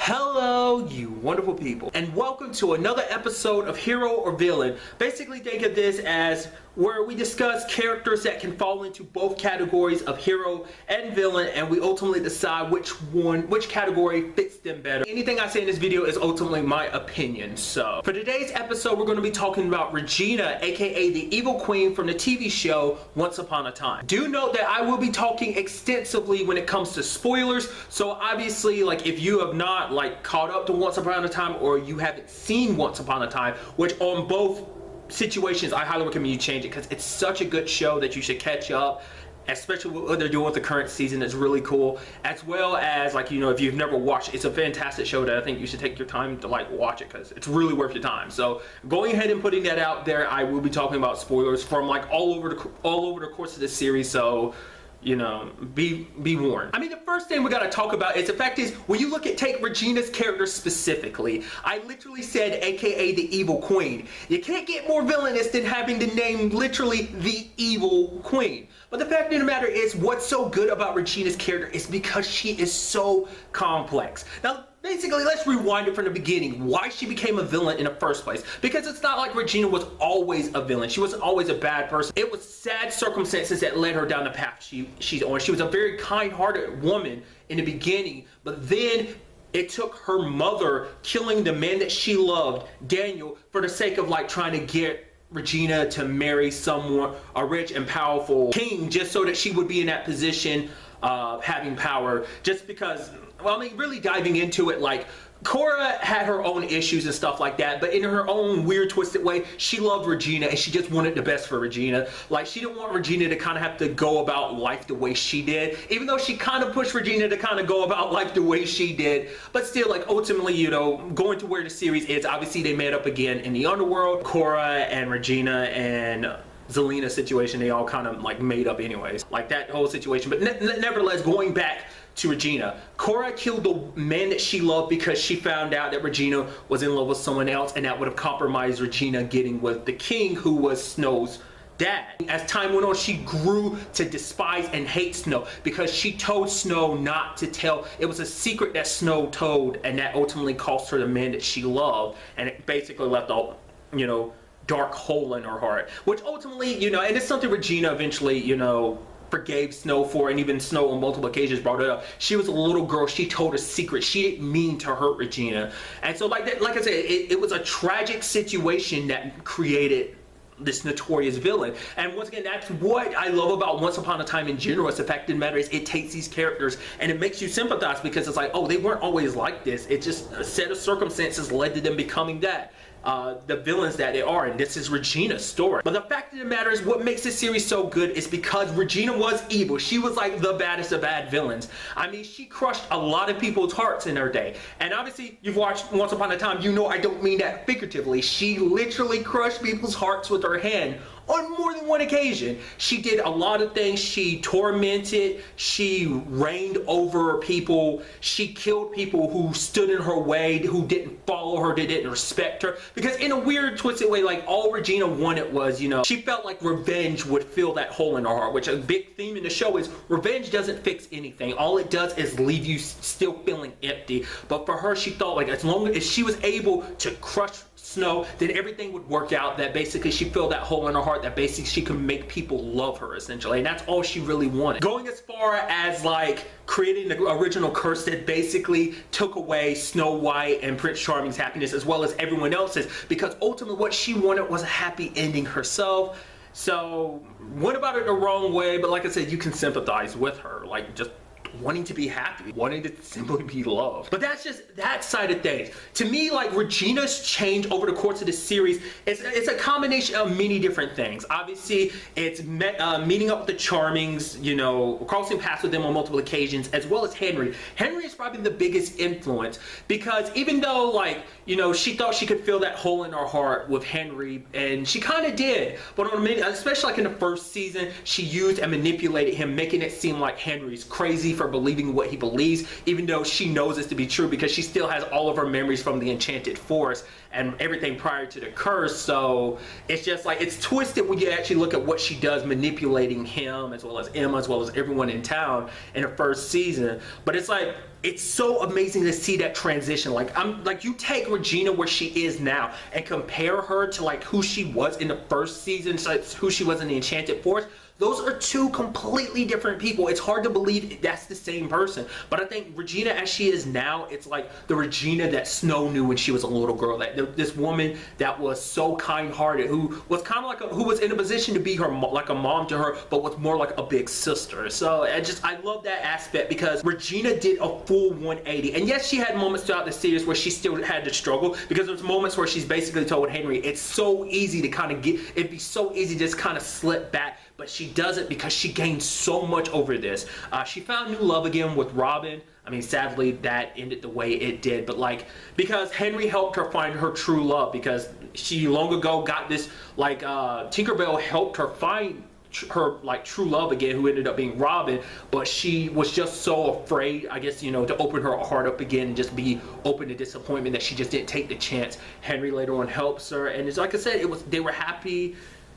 Hello, you wonderful people, and welcome to another episode of Hero or Villain. Basically, think of this as where we discuss characters that can fall into both categories of hero and villain, and we ultimately decide which category fits them better. Anything I say in this video is ultimately my opinion. So, for today's episode, we're going to be talking about Regina, aka the evil queen from the TV show Once Upon a Time. Do note that I will be talking extensively when it comes to spoilers, so obviously, if you have not caught up to Once Upon a Time, or you haven't seen Once Upon a Time, which on both situations I highly recommend you change it, because it's such a good show that you should catch up, especially what they're doing with the current season. It's really cool, as well as if you've never watched it, it's a fantastic show that I think you should take your time to watch it, because it's really worth your time. So going ahead and putting that out there, I will be talking about spoilers from all over the course of this series, so be warned. I mean, the first thing we gotta talk about is the fact is, when you take Regina's character specifically, I literally said aka the evil queen. You can't get more villainous than having the name literally the evil queen. But the fact of the matter is, what's so good about Regina's character is because she is so complex. Now, basically, let's rewind it from the beginning. Why she became a villain in the first place? Because it's not like Regina was always a villain. She wasn't always a bad person. It was sad circumstances that led her down the path she's on. She was a very kind-hearted woman in the beginning, but then it took her mother killing the man that she loved, Daniel, for the sake of trying to get Regina to marry someone, a rich and powerful king, just so that she would be in that position of having power. Just because, well, I mean, really diving into it, Cora had her own issues and stuff like that, but in her own weird, twisted way, she loved Regina and she just wanted the best for Regina. She didn't want Regina to kind of have to go about life the way she did, even though she kind of pushed Regina to kind of go about life the way she did. But still, ultimately, going to where the series is, obviously they met up again in the underworld. Cora and Regina and Zelina situation, they all kind of made up anyways, that whole situation. But nevertheless, going back to Regina, Cora killed the man that she loved because she found out that Regina was in love with someone else, and that would have compromised Regina getting with the king, who was Snow's dad. As time went on, she grew to despise and hate Snow because she told Snow not to tell. It was a secret that Snow told, and that ultimately cost her the man that she loved, and it basically left a dark hole in her heart, which ultimately, and it's something Regina eventually, forgave Snow for, and even Snow on multiple occasions brought it up. She was a little girl. She told a secret. She didn't mean to hurt Regina. And so like I said, it was a tragic situation that created this notorious villain. And once again, that's what I love about Once Upon a Time in general. Is the fact of the matter is, it takes these characters and it makes you sympathize, because it's oh, they weren't always like this. It just, a set of circumstances led to them becoming that. The villains that they are, and this is Regina's story. But the fact of the matter is, what makes this series so good is because Regina was evil. She was the baddest of bad villains. I mean, she crushed a lot of people's hearts in her day. And obviously, you've watched Once Upon a Time, I don't mean that figuratively. She literally crushed people's hearts with her hand on more than one occasion. She did a lot of things. She tormented, she reigned over people, she killed people who stood in her way, who didn't follow her, they didn't respect her. Because in a weird, twisted way, all Regina wanted was, she felt like revenge would fill that hole in her heart, which a big theme in the show is revenge doesn't fix anything. All it does is leave you still feeling empty. But for her, she thought as long as she was able to crush Snow, then everything would work out, that basically she filled that hole in her heart, that basically she could make people love her, essentially. And that's all she really wanted. Going as far as creating the original curse that basically took away Snow White and Prince Charming's happiness, as well as everyone else's, because ultimately what she wanted was a happy ending herself. So went about it the wrong way, but like I said, you can sympathize with her, just wanting to be happy, wanting to simply be loved. But that's just that side of things. To me, Regina's change over the course of this series, it's a combination of many different things. Obviously, it's meeting up with the Charmings, crossing paths with them on multiple occasions, as well as Henry. Henry is probably the biggest influence, because even though, she thought she could fill that hole in her heart with Henry, and she kind of did, but especially in the first season, she used and manipulated him, making it seem like Henry's crazy for for believing what he believes, even though she knows this to be true because she still has all of her memories from the enchanted forest and everything prior to the curse. So it's just like, it's twisted when you actually look at what she does, manipulating him as well as Emma as well as everyone in town in the first season. But it's like, it's so amazing to see that transition. Like, you take Regina where she is now and compare her to like who she was in the first season, so who she was in the enchanted forest. Those are two completely different people. It's hard to believe that's the same person. But I think Regina as she is now, it's like the Regina that Snow knew when she was a little girl. That this woman that was so kind-hearted, who was kind of like who was in a position to be her like a mom to her, but was more like a big sister. So I love that aspect because Regina did a full 180. And yes, she had moments throughout the series where she still had to struggle, because there's moments where she's basically told Henry it's so easy to kind of it'd be so easy to just kind of slip back. But she does it because she gained so much over this. She found new love again with Robin. I mean, sadly, that ended the way it did. But like, because Henry helped her find her true love, because she long ago got this, like, Tinkerbell helped her find her like true love again, who ended up being Robin. But she was just so afraid, I guess, you know, to open her heart up again and just be open to disappointment, that she just didn't take the chance. Henry later on helps her, and it's like I said, they were happy.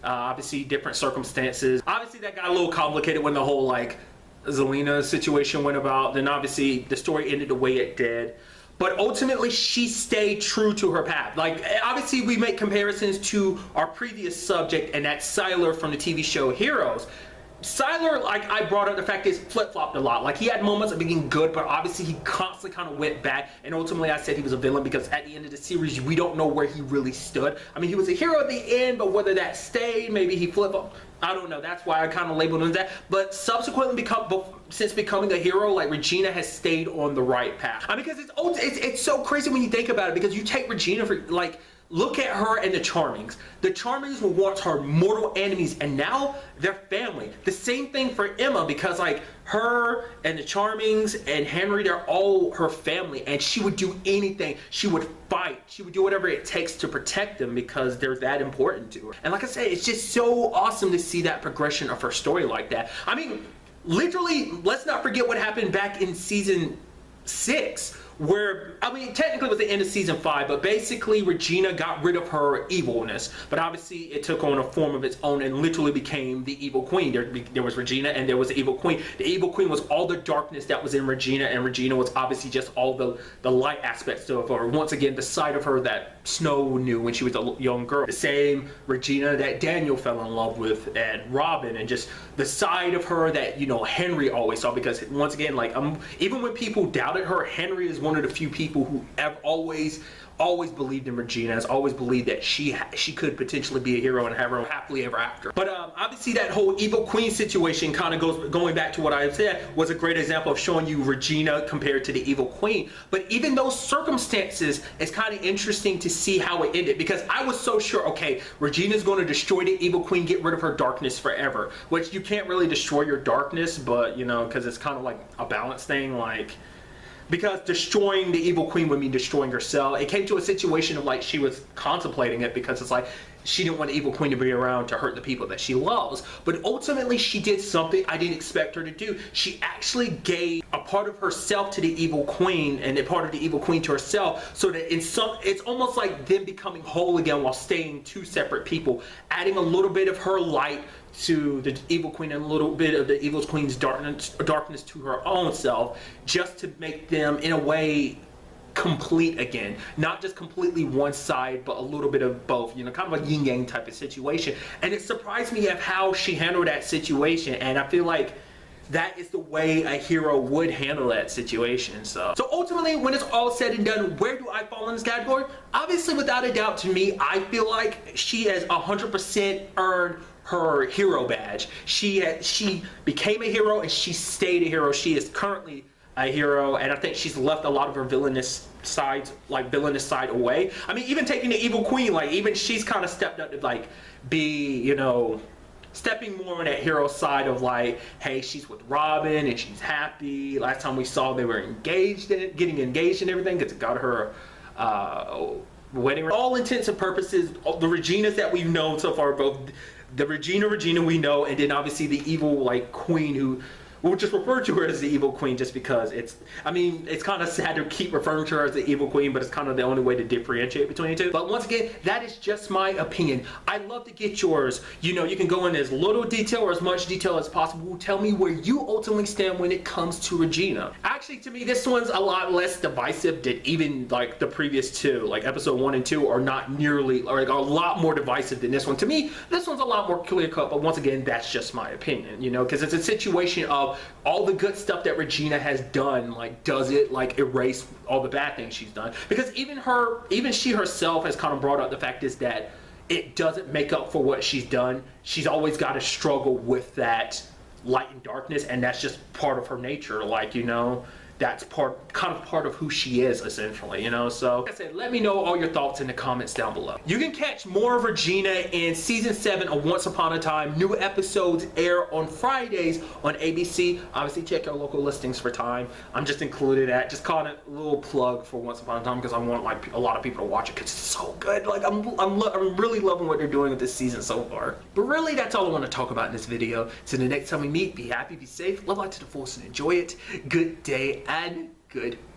Obviously different circumstances. Obviously that got a little complicated when the whole like Zelena situation went about. Then obviously the story ended the way it did. But ultimately she stayed true to her path. Like, obviously we make comparisons to our previous subject, and that's Sylar from the TV show Heroes. Sylar, like I brought up, the fact is flip-flopped a lot. Like, he had moments of being good, but obviously he constantly kind of went back, and ultimately I said he was a villain because at the end of the series we don't know where he really stood. I mean, he was a hero at the end, but whether that stayed, maybe he flip-flopped, I don't know. That's why I kind of labeled him that. But subsequently, since becoming a hero, like, Regina has stayed on the right path. I mean, because it's so crazy when you think about it, because you take Regina for, like, look at her and the Charmings. The Charmings were once her mortal enemies, and now they're family. The same thing for Emma, because like her and the Charmings and Henry, they're all her family, and she would do anything. She would fight. She would do whatever it takes to protect them because they're that important to her. And like I said, it's just so awesome to see that progression of her story like that. I mean, literally, let's not forget what happened back in season 6. Where, I mean, technically it was the end of season 5, but basically Regina got rid of her evilness, but obviously it took on a form of its own and literally became the evil queen. There was Regina and there was the evil queen. The evil queen was all the darkness that was in Regina, and Regina was obviously just all the light aspects of her. Once again, the side of her that Snow knew when she was a young girl. The same Regina that Daniel fell in love with, and Robin, and just the side of her that, you know, Henry always saw, because once again, like, even when people doubted her, Henry is one of the few people who have always believed in Regina, has always believed that she could potentially be a hero and have her happily ever after. But obviously that whole evil queen situation kind of going back to what I said, was a great example of showing you Regina compared to the evil queen. But even those circumstances, it's kind of interesting to see how it ended, because I was so sure, okay, Regina's going to destroy the evil queen, get rid of her darkness forever, which you can't really destroy your darkness, but you know, because it's kind of like a balance thing, like, because destroying the evil queen would mean destroying herself. It came to a situation of like she was contemplating it, because it's like she didn't want the evil queen to be around to hurt the people that she loves. But ultimately she did something I didn't expect her to do. She actually gave a part of herself to the evil queen, and a part of the evil queen to herself, so that it's almost like them becoming whole again while staying two separate people, adding a little bit of her light to the evil queen and a little bit of the evil queen's darkness to her own self, just to make them in a way complete again. Not just completely one side, but a little bit of both, you know, kind of a yin yang type of situation. And it surprised me of how she handled that situation, and I feel like that is the way a hero would handle that situation. So ultimately, when it's all said and done, where do I fall in this category? Obviously, without a doubt, to me, I feel like she has 100% earned her hero badge. She became a hero and she stayed a hero. She is currently a hero, and I think she's left a lot of her villainous side away. I mean, even taking the evil queen, like, even she's kind of stepped up to like be, you know, stepping more on that hero side of like, hey, she's with Robin and she's happy. Last time we saw, they were getting engaged and everything, because it got her wedding. All intents and purposes, the Reginas that we've known so far, both the Regina we know, and then obviously the evil like queen, who we'll just refer to her as the evil queen just because it's kind of sad to keep referring to her as the evil queen, but it's kind of the only way to differentiate between the two. But once again, that is just my opinion. I'd love to get yours. You know, you can go in as little detail or as much detail as possible. Tell me where you ultimately stand when it comes to Regina. Actually, to me, this one's a lot less divisive than even like the previous two. Like episode 1 and 2 are not nearly, or like a lot more divisive than this one. To me, this one's a lot more clear cut, but once again, that's just my opinion, you know, because it's a situation of all the good stuff that Regina has done, like, does it like erase all the bad things she's done? Because even she herself has kind of brought up the fact is that it doesn't make up for what she's done. She's always got to struggle with that light and darkness, and that's just part of her nature. Like, you know, that's kind of part of who she is, essentially, you know. So like I said, let me know all your thoughts in the comments down below. You can catch more of Regina in season 7 of Once Upon a Time. New episodes air on Fridays on ABC. Obviously check your local listings for time. I'm just included at, just calling it a little plug for Once Upon a Time because I want like a lot of people to watch it because it's so good. Like I'm really loving what they're doing with this season so far. But really, that's all I want to talk about in this video. So the next time we meet, be happy, be safe, love life to the fullest, and enjoy it. Good day and goodbye.